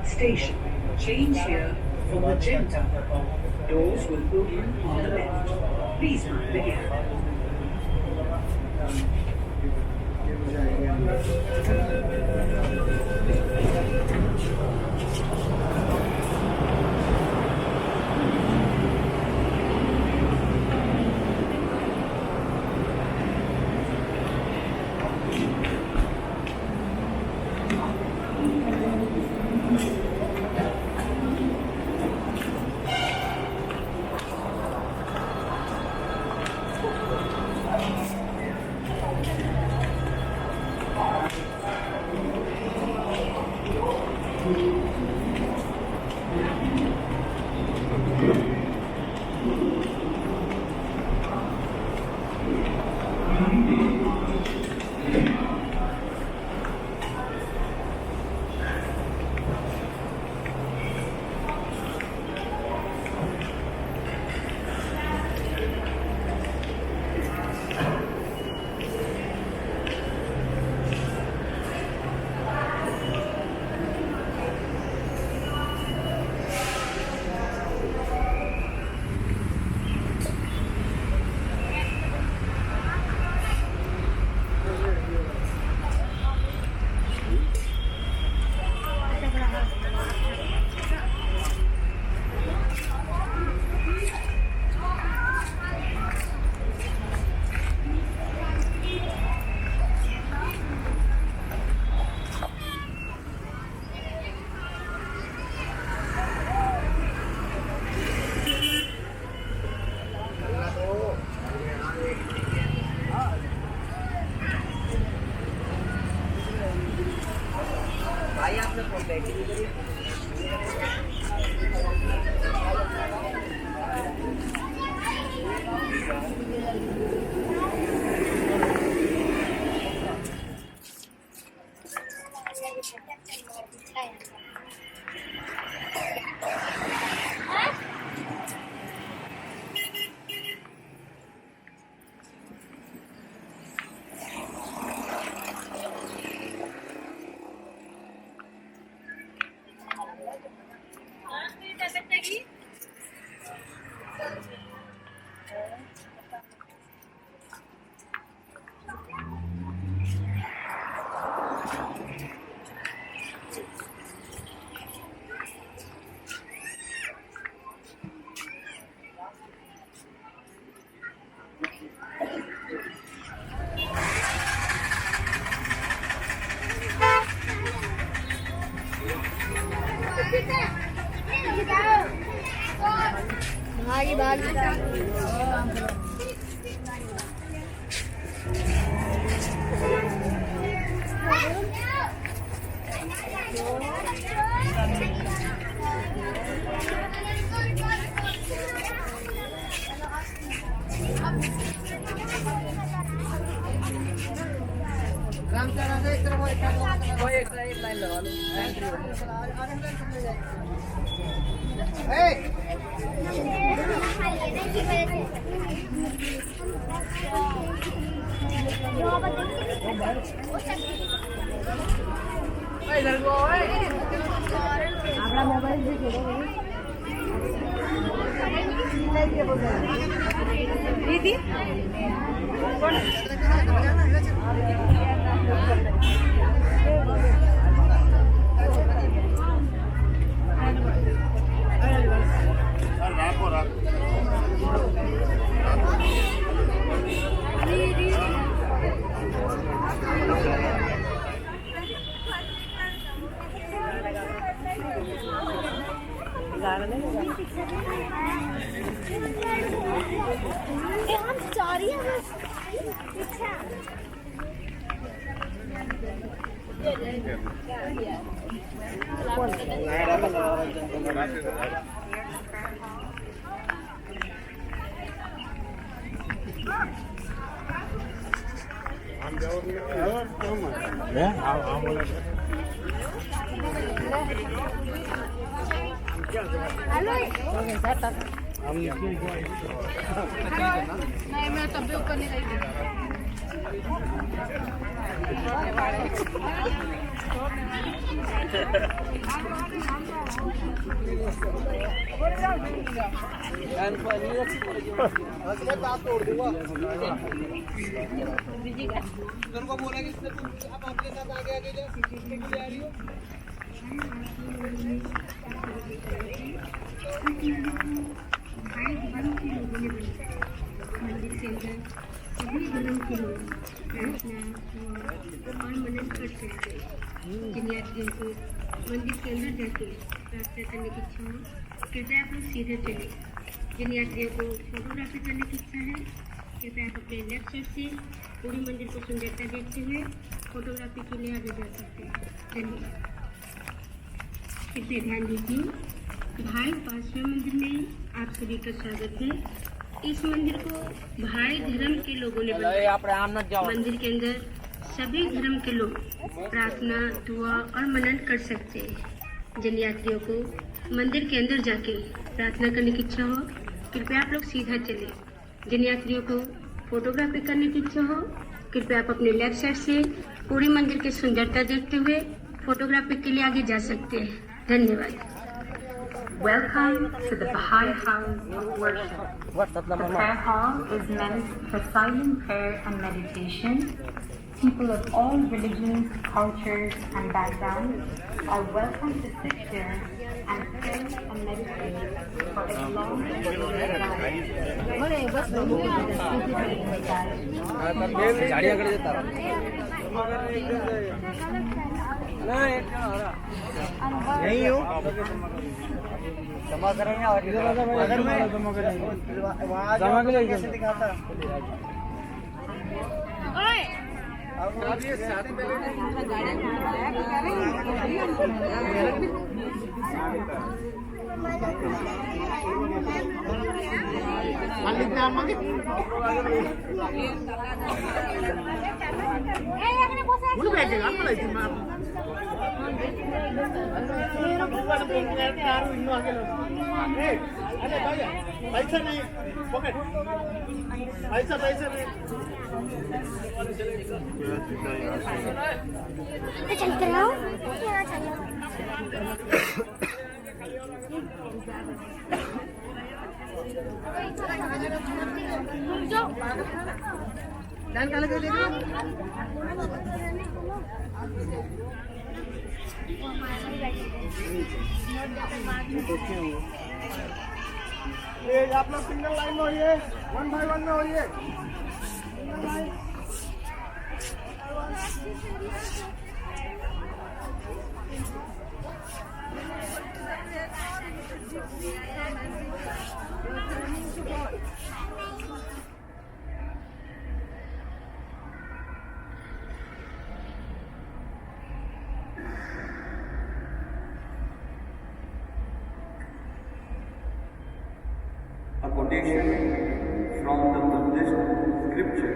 Station. Change here for magenta. Doors will open on the left. Please mind the gap. एक line लगा लो। इधर को अपना mobile भी दीदी नहीं मैं तब भी ऊपर नहीं रही को बोला कि आप अपने साथ आगे आगे जाओ सीखने के लिए आ रही हो मंदिर के अंदर सभी धर्म के लोग प्रार्थना और मनन कर सकते हैं। जिन यात्रियों को मंदिर के अंदर जाके प्रार्थना करने की इच्छा हो कृपया आप लोग सीधे चले। जिन यात्रियों को फोटोग्राफी करने की इच्छा है कृपया आप अपने लेफ्ट साइड से पूरी मंदिर को सुंदरता देखते हुए फोटोग्राफी के लिए आगे जा सकते हैं। धन्यवाद। कृपया ध्यान दीजिए, भाई पांचवें मंदिर में आप सभी का स्वागत है। इस मंदिर को भाई धर्म के लोगों ने बनाया। मंदिर के अंदर सभी धर्म के लोग प्रार्थना दुआ और मनन कर सकते हैं। जिन यात्रियों को मंदिर के अंदर जाके प्रार्थना करने की इच्छा हो कृपया आप लोग सीधा चले। जिन यात्रियों को फोटोग्राफी करने की इच्छा हो कृपया आप अपने लेफ्ट साइड से पूरी मंदिर की सुंदरता देखते हुए फोटोग्राफी के लिए आगे जा सकते हैं। धन्यवाद। Welcome to the Bahá'í House of Worship. The prayer hall is meant for silent prayer and meditation. People of all religions, cultures and backgrounds are welcome to sit here and pray and meditate for as long as they जमा करेंगे और अगर मैं जमा करेंगे कैसे दिखाता अब ये शादी मालिक नाम मांगे बोलो बैठेगा आप बोला इसमें आप अरे भैया पैसा नहीं पॉकेट पैसा नहीं चलते रहो। आप लोग सिंगल लाइन में होइए, 1 by 1 में होइए। A quotation from the Buddhist scripture.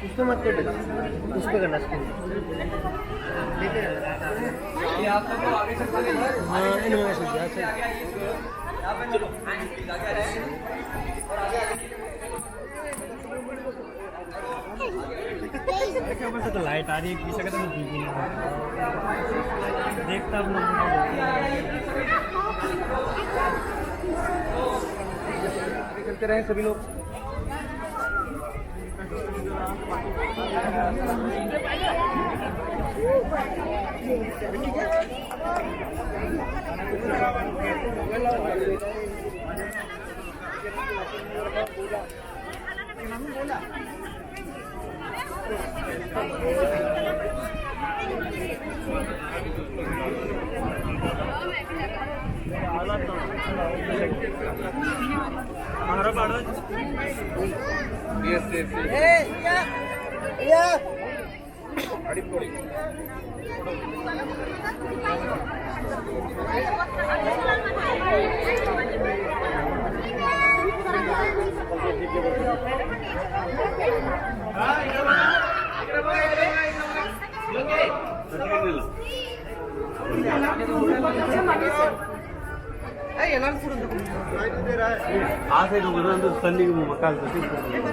उसको मत कर उस पे करना ये आप सबको आगे से चले हाँ इनमें से अच्छा यहाँ पे चलो आगे है और आगे क्या बस तो लाइट आ रही है पीछे का तो नहीं देखता हूँ चलते रहे सभी लोग आ साइड होगा संडे को मकान नहीं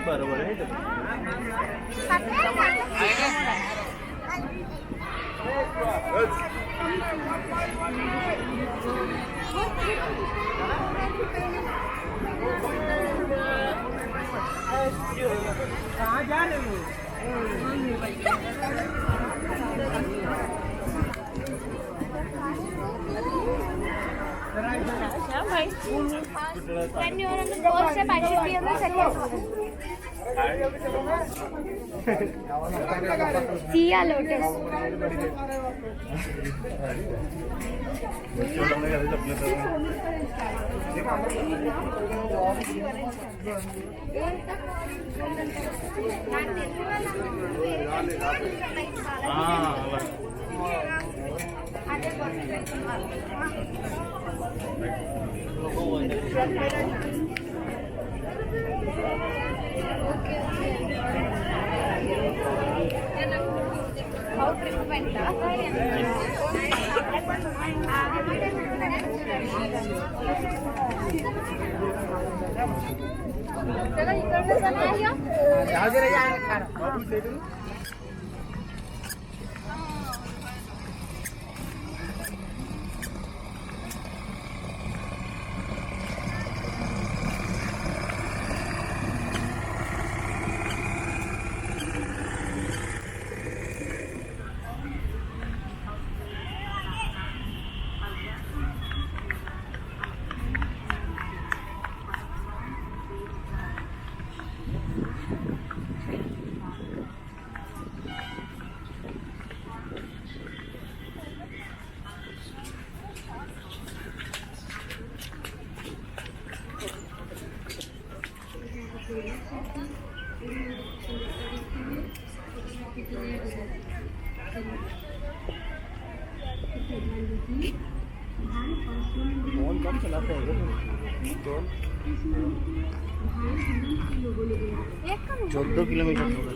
बरोबर आहे कहाँ जा रहे हो सिया लोटस फोन कम चलाते हैं 14 किलोमीटर होगा।